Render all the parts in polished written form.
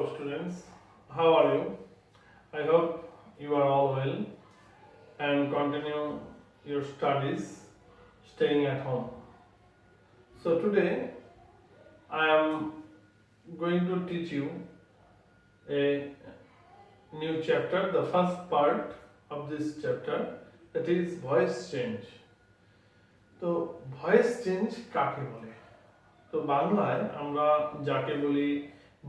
students, how are you? I hope you are all well and continue your studies staying at home. So today I am going to teach you a new chapter, the first part of this chapter, that is voice change. তো voice change কাকে বলে? তো বাংলায় আমরা যাকে বলি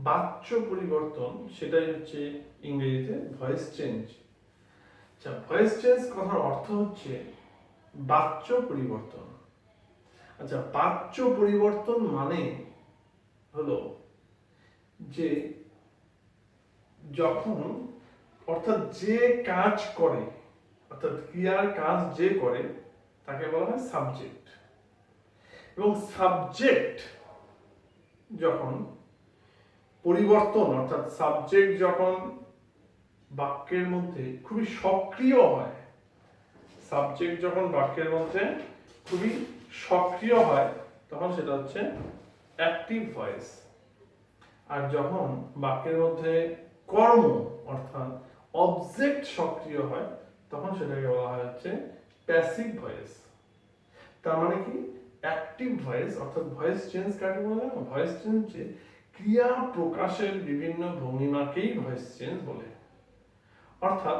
বাচ্য পরিবর্তন, সেটাই হচ্ছে ইংরেজিতে ভয়েস চেঞ্জ। আচ্ছা, ভয়েস চেঞ্জ কথার অর্থ হচ্ছে বাচ্য পরিবর্তন। আচ্ছা, বাচ্য পরিবর্তন মানে হলো যে যখন অর্থাৎ যে কাজ করে, অর্থাৎ ক্রিয়ার কাজ যে করে তাকে বলা হয় সাবজেক্ট, এবং সাবজেক্ট যখন পরিবর্তন অর্থাৎ সাবজেক্ট যখন বাক্যের মধ্যে খুবই সক্রিয় হয়, সাবজেক্ট যখন বাক্যের মধ্যে খুবই সক্রিয় হয় তখন সেটা হচ্ছে অ্যাক্টিভ ভয়েস। আর যখন বাক্যের মধ্যে কর্ম অর্থাৎ অবজেক্ট সক্রিয় হয় তখন সেটাকে বলা হয় হচ্ছে প্যাসিভ ভয়েস। তার মানে কি, অ্যাক্টিভ ভয়েস অর্থাৎ ভয়েস চেঞ্জ কাকে বলে? ভয়েস চেঞ্জে ক্রিয়া প্রকাশের বিভিন্ন ভঙ্গিমাকেই ভয়েস চেঞ্জ বলে। অর্থাৎ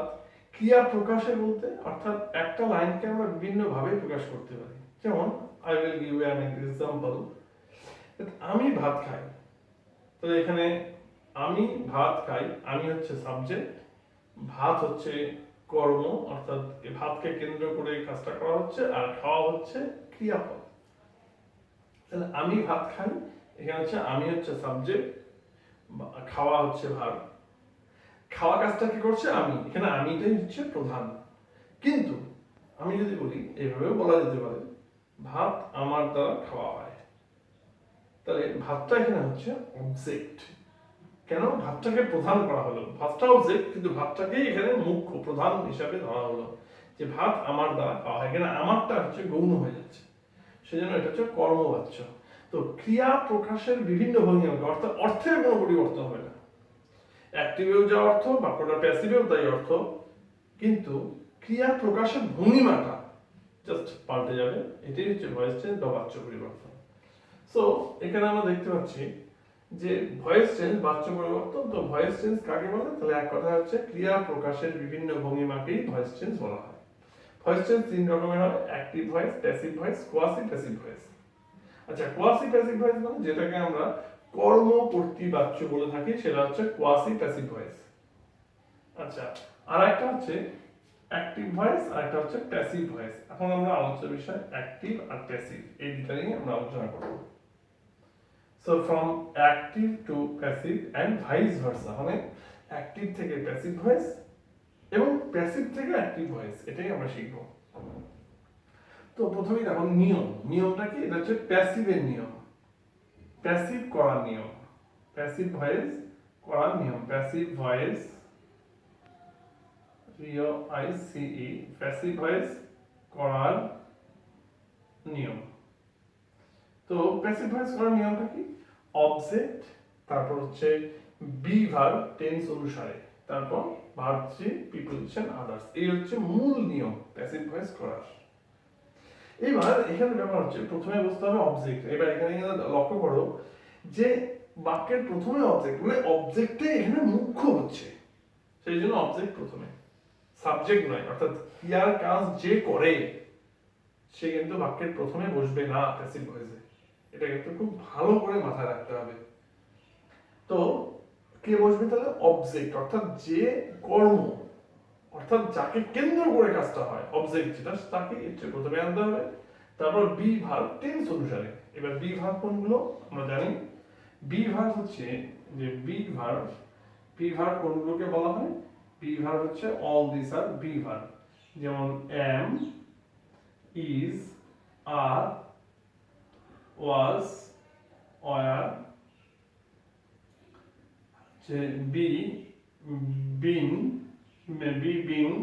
ক্রিয়া প্রকাশের বলতে অর্থাৎ একটা লাইনকে আমরা বিভিন্ন ভাবে প্রকাশ করতে পারি। যেমন I will give you an example, আমি ভাত খাই। তো এখানে আমি ভাত খাই, আমি হচ্ছে সাবজেক্ট, ভাত হচ্ছে কর্ম অর্থাৎ ভাতকে কেন্দ্র করে কাজটা করা হচ্ছে, আর খাওয়া হচ্ছে ক্রিয়াপদ। তাহলে আমি ভাত খাই, এখানে হচ্ছে আমি হচ্ছে সাবজেক্ট, খাওয়া হচ্ছে ভার্ব। খাওয়া কাজটা কি করছে? আমি, এখানে আমিটাই হচ্ছে প্রধান। কিন্তু আমি যদি বলি, এইভাবেও বলা যেতে পারে ভাত আমার দ্বারা খাওয়া হয়, তাহলে ভাতটা এখানে হচ্ছে অবজেক্ট। কেন? ভাতটাকে প্রধান করা হলো, ভাতটা অবজেক্ট কিন্তু ভাতটাকেই এখানে মুখ্য প্রধান হিসাবে ধরা হলো যে ভাত আমার দ্বারা খাওয়া হয়। এখানে আমারটা হচ্ছে গৌণ হয়ে যাচ্ছে, সেজন্য এটা হচ্ছে কর্মবাচ্য। তো ক্রিয়া প্রকাশের বিভিন্ন ভঙ্গি হবে, অর্থাৎ অর্থের কোনো পরিবর্তন হবে না। অ্যাক্টিভেও যা অর্থ, বাক্যটা প্যাসিভেও তাই অর্থ, কিন্তু ক্রিয়া প্রকাশের ভঙ্গিমাটা জাস্ট পাল্টে যাবে। এটাই হচ্ছে ভয়েস চেঞ্জ বা বাচ্য পরিবর্তন। সো এখানে আমরা দেখতে পাচ্ছি যে ভয়েস চেঞ্জ বাচ্য পরিবর্তন। তো ভয়েস চেঞ্জ কাকে বলে? তাহলে এক কথা হচ্ছে ক্রিয়া প্রকাশের বিভিন্ন ভঙ্গিমাকেই ভয়েস চেঞ্জ বলা হয়। ভয়েস চেঞ্জ তিন রকমের হয়: active voice, passive voice, quasi passive voice. আচ্ছা, কোয়াসি প্যাসিভ ভয়েস মানে যেটাকে আমরা কর্মকর্তী বাচ্য বলে থাকি, সেটা হচ্ছে কোয়াসি প্যাসিভ ভয়েস। আচ্ছা, আর একটা হচ্ছে অ্যাক্টিভ ভয়েস, আর একটা হচ্ছে প্যাসিভ ভয়েস। এখন আমরা আলোচ্য বিষয় অ্যাক্টিভ আর প্যাসিভ, এই দুটো নিয়ে আমরা আলোচনা করব। So from active to passive and vice versa, মানে অ্যাক্টিভ থেকে প্যাসিভ ভয়েস এবং প্যাসিভ থেকে অ্যাক্টিভ ভয়েস, এটাই আমরা শিখব। তো প্রথমেই দেখো নিয়ম। নিয়মটা কি? এটা হচ্ছে প্যাসিভের নিয়ম, প্যাসিভ করার নিয়ম, প্যাসিভ ভয়েস করার নিয়ম। Passive voice, POICE, passive voice করার নিয়ম। তো প্যাসিভ ভয়েস করার নিয়মটা কি? অবজেক্ট, তারপর হচ্ছে বি ভার্ব টেন্স অনুসারে, তারপর ভার্ব থ্রি প্রিপোজিশন আদার্স। এই হচ্ছে মূল নিয়ম প্যাসিভ ভয়েস করার। এবার এখানে ব্যাপার হচ্ছে প্রথমে বুঝতে হবে অবজেক্ট। এবার এখানে লক্ষ্য করো যে বাক্যের প্রথমে অবজেক্ট, মানে অবজেক্টে এখানে মুখ্য হচ্ছে, সেই জন্য অবজেক্ট প্রথমে, সাবজেক্ট নয়। অর্থাৎ ক্রিয়ার কাজ যে করে সে কিন্তু বাক্যের প্রথমে বসবে না প্যাসিভ ভয়েসে। এটা কিন্তু খুব ভালো করে মাথায় রাখতে হবে। তো কে বসবে? তাহলে অবজেক্ট, অর্থাৎ যে কর্ম, অর্থাৎ যাকে কেন্দ্র করে কাজটা হয়, অবজেক্ট যেটা, তাকে প্রথমে আনতে হবে। তারপর বি ভার্ব টেন্স অনুসারে। এবার বি ভার্ব কোনগুলো আমরা জানি। বি ভার্ব হচ্ছে যে বি ভার্ব কোনগুলোকে বলা হয়? বি ভার্ব হচ্ছে all this are B verb, যেমন am, is, are, was, were, যে be, been, maybe, being,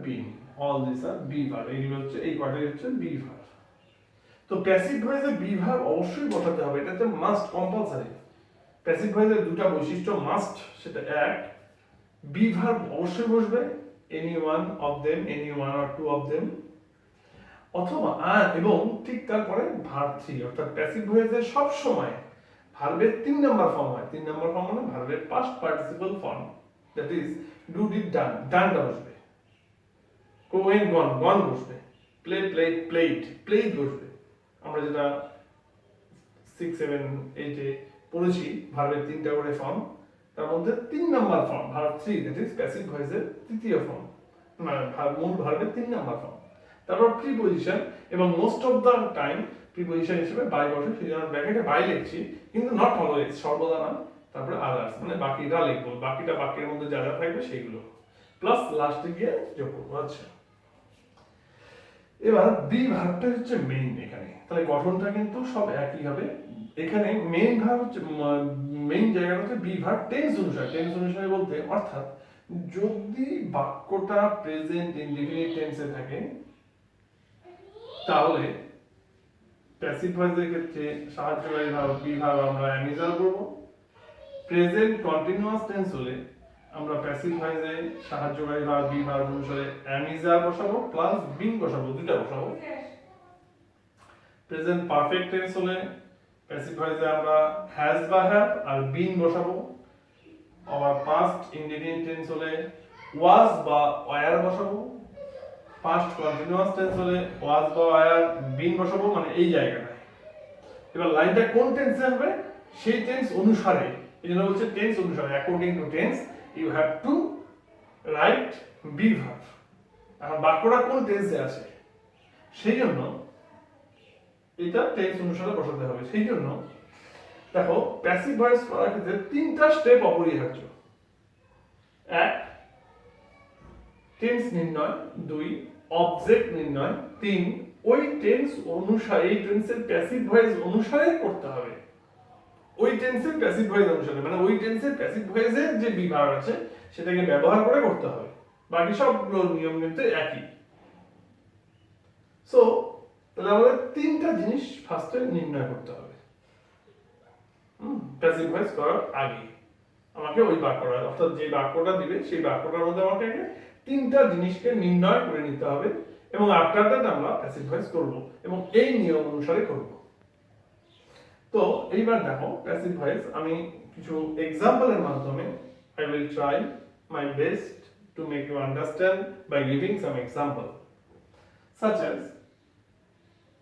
been, all these are be verb। এইগুলো হচ্ছে, এই কয়টাই হচ্ছে be verb। তো প্যাসিভ ভয়েসে be verb অবশ্যই বসাতে হবে, এটা হচ্ছে মাস্ট, কম্পালসারি। প্যাসিভ ভয়েসের দুটো বৈশিষ্ট্য মাস্ট, সেটা এক, বি ভার্ব অবশ্যই বসবে, any one of them, any one or two of them, অথবা এবং ঠিক তারপরে ভার্ব থ্রি, অর্থাৎ প্যাসিভ ভয়েসে সব সময় ভার্বের 3 নাম্বার ফর্ম হয়। 3 নাম্বার ফর্ম মানে ভার্বের past participle form, that is do did done, ডানটা বসবে, গো ওয়েন্ট গন, গন বসবে, প্লে প্লেড প্লেড, প্লেড বসবে। আমরা যেটা 6, 7, 8 এ পড়েছি ভার্বের 3টা করে ফর্ম, তার মধ্যে 3 number form verb 3, that is passive ভয়েসের তৃতীয় ফর্ম, মানে মূল ভার্বের 3 নাম্বার ফর্ম। তারপর প্রিপজিশন, এবং most of the time preposition হিসেবে বাই বসে, সেই জন্য ব্র্যাকেটে বাই লিখছি, কিন্তু নট অলওয়েজ, সর্বদা না। তারপরে আদার্স, মানে বাকিটা লিখবো, বাকিটা বাক্যের মধ্যে যা যা থাকবে সেইগুলো প্লাস লাস্টে গিয়ে যোগ করবো। আচ্ছা, এবার বি ভার্বটা হচ্ছে মেইন এখানে, তাহলে গঠনটা কিন্তু সব একই হবে। এখানে মেইন ভার্ব হচ্ছে, মেইন জায়গাটা হচ্ছে বি ভার্ব টেন্স অনুসারে। টেন্স অনুসারে বলতে অর্থাৎ যদি বাক্যটা প্রেজেন্ট ইনডিফিনিট টেন্সে থাকে তাহলে প্যাসিভ ভয়েসের ক্ষেত্রে সাহায্যকারী ভার্ব বি ভার্ব আমরা অ্যামিজার করব। প্রেজেন্ট কন্টিনিউয়াস টেন্স হলে আমরা প্যাসিভ ভয়েসে সাহায্যকারী ভার্ব বি ভার্ব অনুসারে অ্যামিজার বসাবো প্লাস বিং বসাবো, দুটো বসাবো। প্রেজেন্ট পারফেক্ট টেন্স হলে প্যাসিভ ভয়েসে আমরা হ্যাজ বা হ্যাভ আর বিং বসাবো। আবার পাস্ট ইনডিফিনিট টেন্স হলে ওয়াজ বা ওয়্যার বসাবো। পাস্ট কন্টিনিউয়াস টেন্স হলে ওয়াজ বা ওয়্যার বিং বসাবো, মানে এই জায়গাটায়। এবার লাইনটা কোন টেন্সে হবে সেই টেন্স অনুসারে, এই জন্য বলছে টেন্স অনুসারে, according to tense you have to write B verb. এখন বাক্যটা কোন টেন্সে আছে সেই জন্য এটা টেন্স অনুসারে বসাতে হবে। সেই জন্য দেখো প্যাসিভ ভয়েস করার ক্ষেত্রে 3টা স্টেপ অপরিহার্য। 1, টেন্স নির্ণয়, 2, অবজেক্ট নির্ণয়, 3, ওই টেন্স অনুসারে, এই টেন্সের প্যাসিভ ভয়েস অনুসারে করতে হবে। ওই টেন্সের প্যাসিভ ভয়েস অনুসারে মানে ওই টেন্সের প্যাসিভ ভয়েসের যে বিভাগ আছে সেটাকে ব্যবহার করে করতে হবে। বাকি সবগুলো নিয়ম কিন্তু একই। সো তাহলে আমাদের 3টা জিনিস ফার্স্টে নির্ণয় করতে হবে প্যাসিভ ভয়েস করার আগে। আমাকে ওই বাক্যটা, অর্থাৎ যে বাক্যটা দিবে সেই বাক্যটার মধ্যে আমাকে 3টা জিনিসকে নির্ণয় করে নিতে হবে, এবং আফটার দ্যাট আমরা প্যাসিভ ভয়েস করব, এবং এই নিয়ম অনুসারে করব। তো এইবার দেখো প্যাসিভ ভয়েস আমি কিছু এক্সাম্পলের মাধ্যমে I will try my best to make you understand by giving some example such as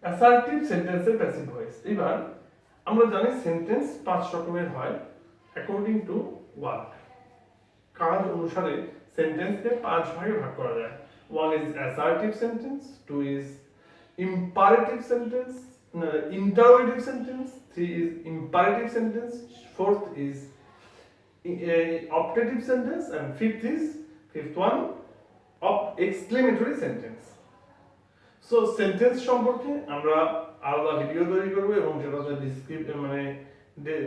assertive sentence এর প্যাসিভ ভয়েস। এবার আমরা জানি সেন্টেন্স 5 রকমের হয় অ্যাকর্ডিং টু ওয়ার্ক, কাজ অনুসারে সেন্টেন্সকে 5 ভাগে ভাগ করা যায়। 1 is assertive sentence, 2 is imperative sentence, interrogative sentence, 3 is imperative sentence, 4th is optative sentence, and fifth one exclamatory sentence. So sentence সম্পর্কে আমরা আলাদা ভিডিও তৈরি করব এবং সেটাতে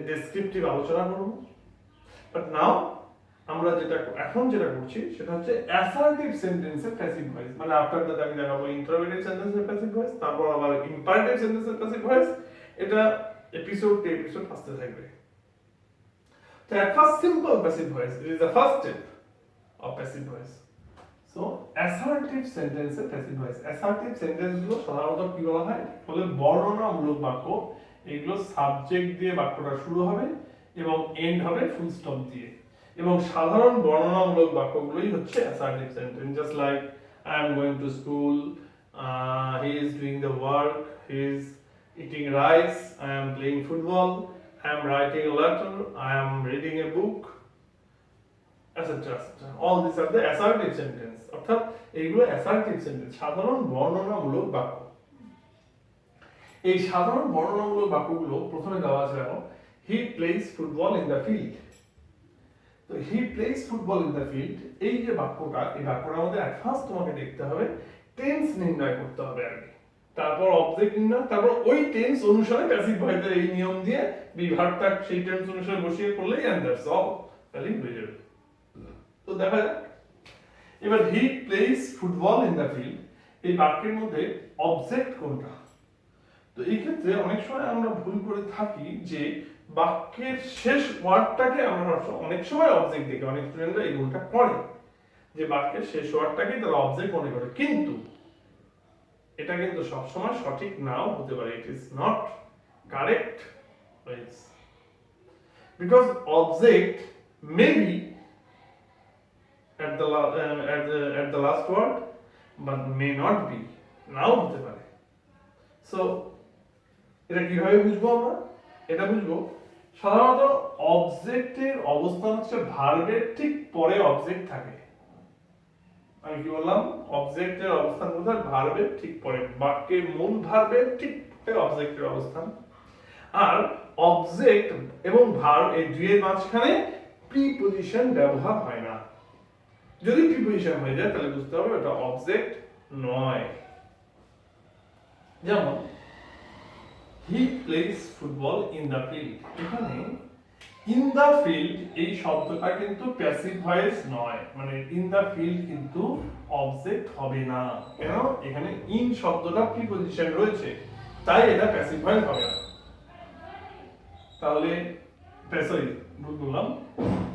ডেসক্রিপটিভ আলোচনা করব। বাট নাও আমরা এখন যেটা করছি সেটা হচ্ছে অ্যাসার্টিভ সেন্টেন্সের প্যাসিভ ভয়েস, মানে আফটার দ্যাট আমি দেখাবো ইন্টারোগেটিভ সেন্টেন্সের প্যাসিভ ভয়েস, তারপর আবার ইম্পারেটিভ সেন্টেন্সের প্যাসিভ ভয়েস। এটা এপিসোড আসতে থাকবে। তো at first simple passive voice, it is the first step of passive voice. So assertive sentence এর passive voice, assertive sentence গুলো সাধারণত কি বলা হয় বলে বর্ণনামূলক বাক্য। এগুলো সাবজেক্ট দিয়ে বাক্যটা শুরু হবে এবং এন্ড হবে ফুল স্টপ দিয়ে, এবং সাধারণ বর্ণনামূলক বাক্যগুলোই হচ্ছে assertive sentence, just like I am going to school, he is doing the work, he is eating rice, I am playing football, I am writing a letter, I am reading a book, etc. All these are the assertive sentence. অর্থাৎ এইগুলো assertive sentence, সাধারণ বর্ণনামূলক বাক্য। এই সাধারণ বর্ণনামূলক বাক্যগুলো প্রথমে দেওয়া আছে, দেখো he plays football in the field। তো he plays football in the field, এই যে বাক্যটা, এই বাক্যটার মধ্যে at first তোমাকে দেখতে হবে টেন্স নির্ণয় করতে হবে আগে, তারপর অবজেক্ট নির্ণয়, তারপর ওই টেন্স অনুসারে প্যাসিভ ভয়েসের এই নিয়ম দিয়ে বিভাগটা সেই টেন্স অনুসারে বসিয়ে করলেই এন্ড দ্যাটস অল, তাহলেই হয়ে যাবে। তো দেখা যাক এবার he plays football in the field, এই বাক্যের মধ্যে অবজেক্ট কোনটা। তো এই ক্ষেত্রে অনেক সময় আমরা ভুল করে থাকি যে বাক্যের শেষ ওয়ার্ডটাকে আমরা অনেক সময় অবজেক্ট দেখি, অনেক স্টুডেন্টরা এই ভুলটা করে যে বাক্যের শেষ ওয়ার্ডটাকে তারা অবজেক্ট মনে করে, কিন্তু এটা কিন্তু সবসময় সঠিক নাও হতে পারে। It is not correct ways, because object may be at the last word but may not be, নাও হতে পারে। সো এটা কিভাবে বুঝবো আমরা? এটা বুঝবো সাধারণত অবজেক্টের অবস্থান হচ্ছে ভার্বের ঠিক পরে অবজেক্ট থাকে। আমি কি বললাম? অবজেক্টের অবস্থান কোথায়? ভার্বের ঠিক পরে, বাক্যের মূল ভার্বের ঠিক পরে অবজেক্টের অবস্থান। আর অবজেক্ট এবং ভার্ব এই দুইয়ের মাঝখানে প্রিপজিশন ব্যবহার হয় না। যদি প্রিপজিশন হয়ে যায় তাহলে বুঝতে হবে এটা অবজেক্ট নয়। যেমন he plays football in the field, এখানে ইন দ্য ফিল্ড এই শব্দটা কিন্তু প্যাসিভ ভয়েস নয়, মানে ইন দ্য ফিল্ড কিন্তু অবজেক্ট হবে না। কেন? এখানে ইন শব্দটা প্রিপজিশন রয়েছে, তাই এটা প্যাসিভ ভয়েস হবে না। তাহলে সরি ভুল বললাম,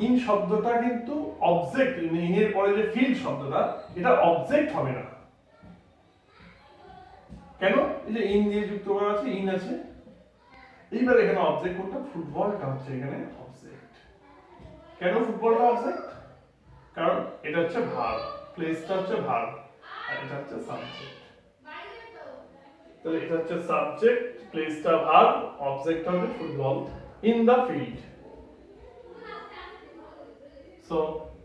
ইন শব্দটা কিন্তু অবজেক্ট, ইন এর পরে যে ফিল্ড শব্দটা এটা অবজেক্ট হবে না। কেন? এই যে ইন দিয়ে যুক্ত করা আছে, ইন আছে, এইবার এখানে অবজেক্ট কোনটা? ফুটবলটা হচ্ছে এখানে অবজেক্ট। কেন ফুটবলটা অবজেক্ট? কারণ এটা হচ্ছে ভার্ব, প্লেসটা হচ্ছে ভার্ব, আর এটা হচ্ছে সাবজেক্ট। তাহলে এটা হচ্ছে সাবজেক্ট, প্লেসটা ভার্ব, অবজেক্টটা হচ্ছে football in the field. So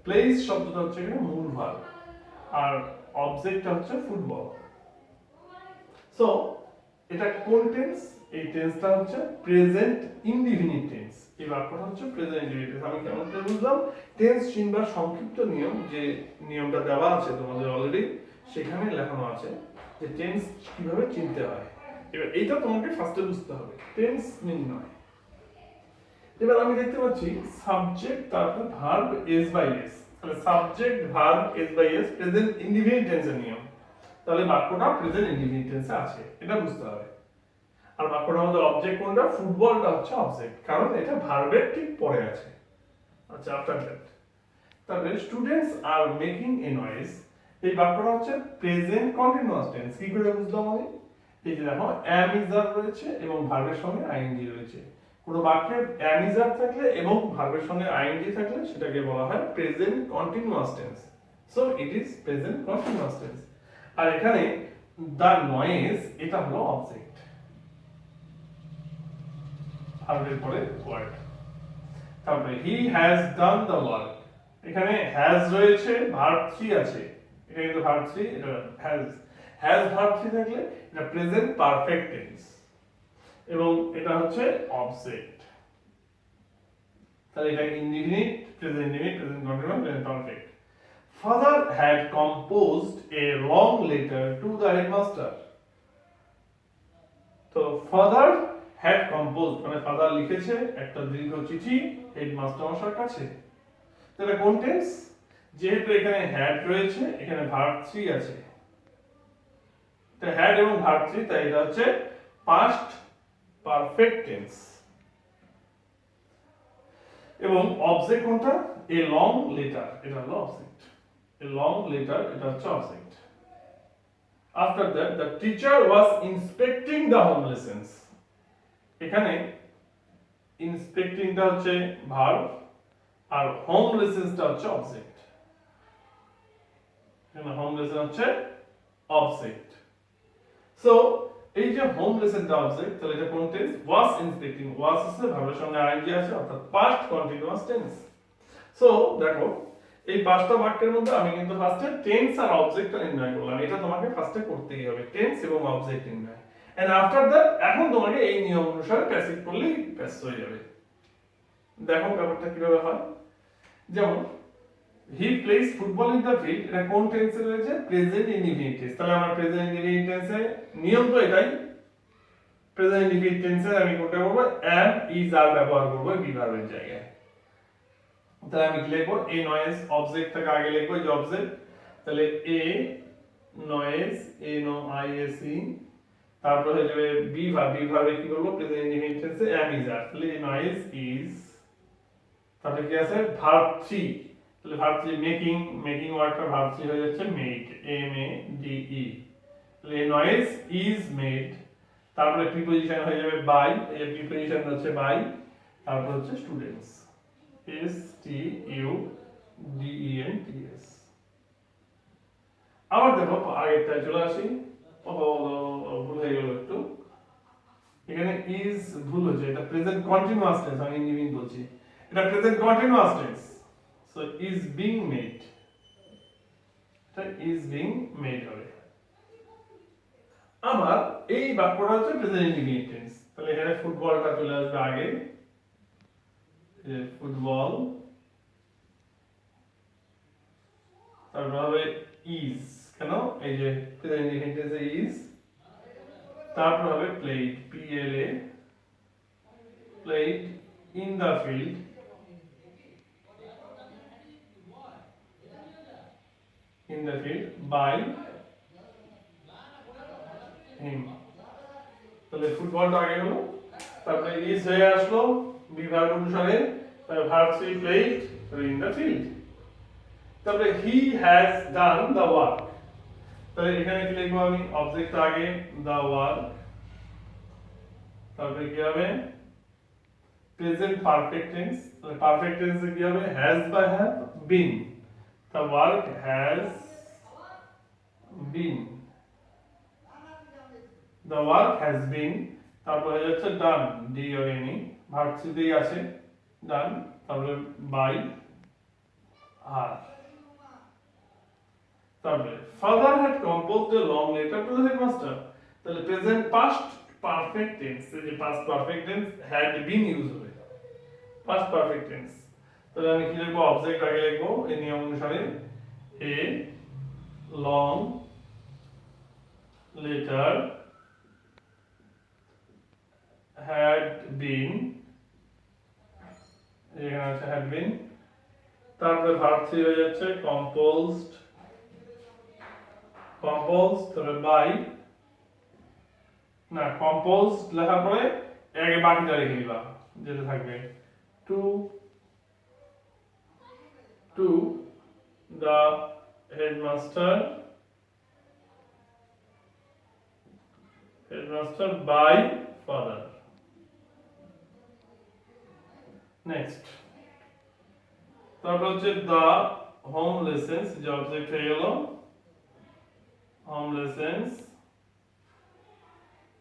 place শব্দটা হচ্ছে এখানে মূল ভার্ব আর অবজেক্টটা হচ্ছে ফুটবল। সো এটা কোন টেন্স? এই টেন্সটা হচ্ছে প্রেজেন্ট ইনডিফিনিট টেন্স। এই বাক্যটা হচ্ছে প্রেজেন্ট ইনডিফিনিট টেন্স। আমি কেমন করে বুঝলাম? টেন্স চিনবার সংক্ষিপ্ত নিয়ম, যে নিয়মটা দেওয়া আছে তোমাদের অলরেডি, সেখানে লেখানো আছে যে টেন্স কিভাবে চিনতে হয়। এবার এইটা তোমাকে ফার্স্টে বুঝতে হবে, টেন্স নির্ণয়। এবার আমি দেখতে পাচ্ছি সাবজেক্ট তারপর ভার্ব এস বাই এস, তাহলে subject verb S by S present indefinite টেন্সের নিয়ম। তাহলে বাক্যটা প্রেজেন্ট ইনডিফিনিট টেন্সে আছে, এটা বুঝতে হবে। আর বাক্যটার মধ্যে অবজেক্ট কোনটা? ফুটবলটা হচ্ছে অবজেক্ট, কারণ এটা ভার্বের ঠিক পরে আছে। আচ্ছা, আফটার দ্যাট তাহলে students are making a noise, এই বাক্যটা হচ্ছে প্রেজেন্ট কন্টিনিউয়াস টেন্স। কি করে বুঝলাম আমি? এই যে দেখো am is are রয়েছে এবং ভার্বের সঙ্গে ing রয়েছে। কোনো বাক্যে am is are থাকলে এবং ভার্বের সঙ্গে ing থাকলে সেটাকে বলা হয় present continuous tense. So it is present continuous tense. আর এখানে দ্য নয়েজ এটা হলো অবজেক্ট, ভার্বের পরে ওয়ার্ড। তারপরে he has done the work, এখানে হ্যাজ রয়েছে, ভার্ব 3 আছে, এটা কিন্তু ভার্ব 3, এটা হ্যাজ ভার্ব 3 থাকলে এটা প্রেজেন্ট পারফেক্ট টেন্স এবং এটা হচ্ছে অবজেক্ট। তাহলে এটা indefinite, present indefinite, present continuous, present perfect. Father had composed a long letter to the headmaster. তো ফাদার হ্যাড কম্পোজড মানে ফাদার লিখেছে একটা দীর্ঘ চিঠি হেডমাস্টার মশাইয়ের কাছে। তাহলে কোন টেন্স? যেহেতু এখানে হ্যাড রয়েছে, এখানে ভার্ব 3 আছে, তো হ্যাড এবং ভার্ব 3, তাই এটা হচ্ছে পাস্ট পারফেক্ট টেন্স। এবং অবজেক্ট কোনটা? এ লং লেটার, এটা হলো অবজেক্ট। এ লং লেটার এটা হচ্ছে object. After that, the teacher was inspecting the home lessons. এখানে ইন্সপেক্টিংটা হচ্ছে ভার্ব আর হোম লেসেন্সটা হচ্ছে অবজেক্ট। এখানে হোম লেসেন হচ্ছে অবজেক্ট। সো এই যে হোম লেসেনটা অবজেক্ট, তাহলে এটা কোন টেন্স? was inspecting, was আছে, ভার্বের সঙ্গে ing আছে, অর্থাৎ পাস্ট কন্টিনিউয়াস টেন্স। সো দেখো এই পাঁচটা বাক্যের মধ্যে আমি কিন্তু ফার্স্টে টেন্স আর অবজেক্টটা নির্ণয় করলাম, এটা তোমাকে ফার্স্টে করতেই হবে, টেন্স এবং অবজেক্ট নির্ণয়। এন্ড আফটার দ্যাট এখন তোমাকে এই নিয়ম অনুসারে প্যাসিভ করলেই প্যাস হয়ে যাবে। দেখো ব্যাপারটা কিভাবে হয়। যেমন he plays football in the field, এটা কোন টেন্সে রয়েছে? Present indefinite tense. তাহলে আমার প্রেজেন্ট ইনডিফিনিট টেন্সে নিয়ম তো এটাই, প্রেজেন্ট ইনডিফিনিট টেন্সে আমি কোনটা করব? am is are ব্যবহার করব বি ভার্বের জায়গায়। তাহলে আমি কি লিখবো? এ নয়েজ, অবজেক্টটাকে আগে লিখবো, যে অবজেক্ট, তাহলে a noise, a N O I S E, তারপর হয়ে যাবে বি ভার্বে কি বলবো প্রেজেন্ট ইনডিফিনিট টেন্সে am is are তাহলে noise is তারপরে কি আছে ভার্ব 3 তাহলে ভার্ব 3 মেকিং ওয়ার্ডটা ভার্ব 3 হয়ে যাচ্ছে made m a d e তাহলে noise is made তারপরে প্রিপজিশন হয়ে যাবে বাই এই প্রিপজিশন হচ্ছে বাই তারপর হচ্ছে students s t u d e n t s আবার দেখো আগেরটায় চলে আসি ভুল হয়ে গেল একটু এখানে ইজ ভুল হচ্ছে এটা প্রেজেন্ট কন্টিনিউয়াস টেন্স আমি ইংলিশ বলছি এটা present continuous tense so is being made এটা ইজ বিং মেড হবে আবার এই বাক্যটা হচ্ছে প্রেজেন্ট ইনডিফিনিট টেন্স তাহলে এখানে ফুটবলটা চলে আসবে আগে যে ফুটবল তারপর হবে ইজ কেন এই যে প্রেজেন্ট ইনডিফিনিট টেন্সে ইজ তারপর হবে played p l a played in the field by him তাহলে ফুটবলটা আগে হলো তারপরে ইজ হয়ে আসলো বিভাগ অনুসারে তারপর verb 3 played in the field তারপরে he has done the work তাহলে এখানে কি লিখবো আমি অবজেক্ট আগে the work তারপরে কি হবে প্রেজেন্ট পারফেক্ট টেন্স তাহলে পারফেক্ট টেন্সে কি হবে has বা have been the work has been the work has been তারপর হয়ে যাচ্ছে done d o n e verb 3 তেই আছে done তারপরে by আর তারপরে father had composed a long letter to the headmaster তাহলে প্রেজেন্ট পাস্ট পারফেক্ট টেন্স এই যে past perfect tense had been use হবে পাস্ট পারফেক্ট টেন্স তাহলে আমি কি লিখবো অবজেক্ট আগে লিখবো এই নিয়ম অনুসারে a long letter had been এখানে আছে had been তারপরে ভার্ব 3 হয়ে যাচ্ছে composed তারপরে by না composed লেখার পরে আগে বাকিটা লিখে দিবা যেটা থাকবে to the headmaster by father next তারপর হচ্ছে the home lessons যে অবজেক্ট হয়ে গেল home lessons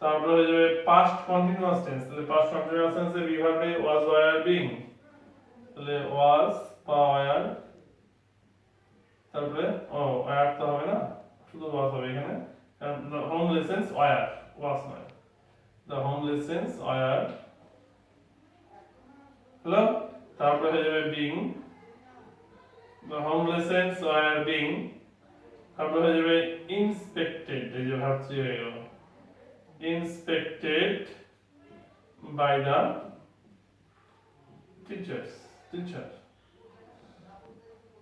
তারপর হয়ে যাবে past continuous tense তাহলে past continuous tense এর বিভাগে was were being তাহলে was were তারপরে were তো হবে না শুধু was হবে এখানে কারণ the home lessons were was নয় the home lessons were হলো তারপরে হয়ে যাবে being the home lessons were being তারপরে হয়ে যাবে inspected এই যে ভার্ব 3 হয়ে গেল inspected by the teacher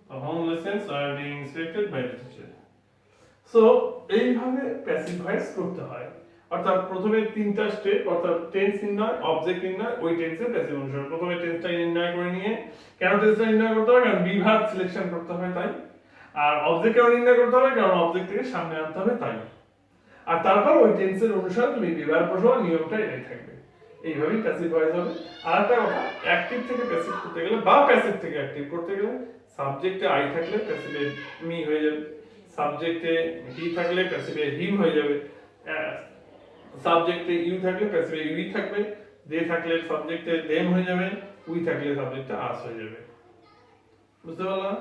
the home lessons are being inspected by the teacher so এইভাবে প্যাসিভ ভয়েস করতে হয় অর্থাৎ প্রথমে তিনটা স্টেপ অর্থাৎ টেন্স নির্ণয় অবজেক্ট নির্ণয় ওই টেন্সের প্যাসিভ অনুসারে প্রথমে টেন্সটা নির্ণয় করে নিয়ে কেন টেন্সটা নির্ণয় করতে হয় কারণ বিভাগ সিলেকশন করতে হয় তাই আর অবজেক্ট কেন নির্ণয় করতে হবে কারণ অবজেক্ট থেকে সামনে আনতে হবে তাই আর তারপর ওই টেন্সের অনুসারে তুমি বিভাগ বসাও নিয়মটা এটাই থাকবে এইভাবেই প্যাসিভ ভয়েস হবে আর একটা কথা অ্যাক্টিভ থেকে প্যাসিভ করতে গেলে বা প্যাসিভ থেকে অ্যাক্টিভ করতে গেলে সাবজেক্টে আই থাকলে প্যাসিভে মি হয়ে যাবে সাবজেক্টে হি থাকলে প্যাসিভে হিম হয়ে যাবে সাবজেক্টে ইউ থাকলে প্যাসিভে ইউই থাকবে দে থাকলে সাবজেক্টে দেম হয়ে যাবে উই থাকলে সাবজেক্টে আস হয়ে যাবে বুঝতে পারলা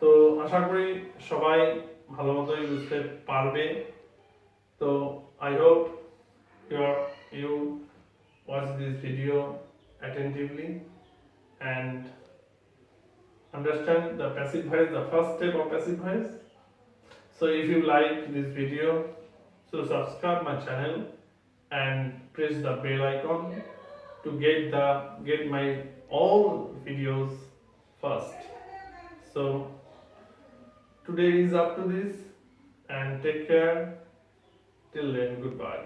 তো আশা করি সবাই ভালো মতোই বুঝতে পারবে তো I hope you watch this video attentively and understand the passive voice, the first step of passive voice. So if you like this video, so subscribe my channel and press the bell icon to get my all videos first. So today is up to this and take care. Till then, goodbye.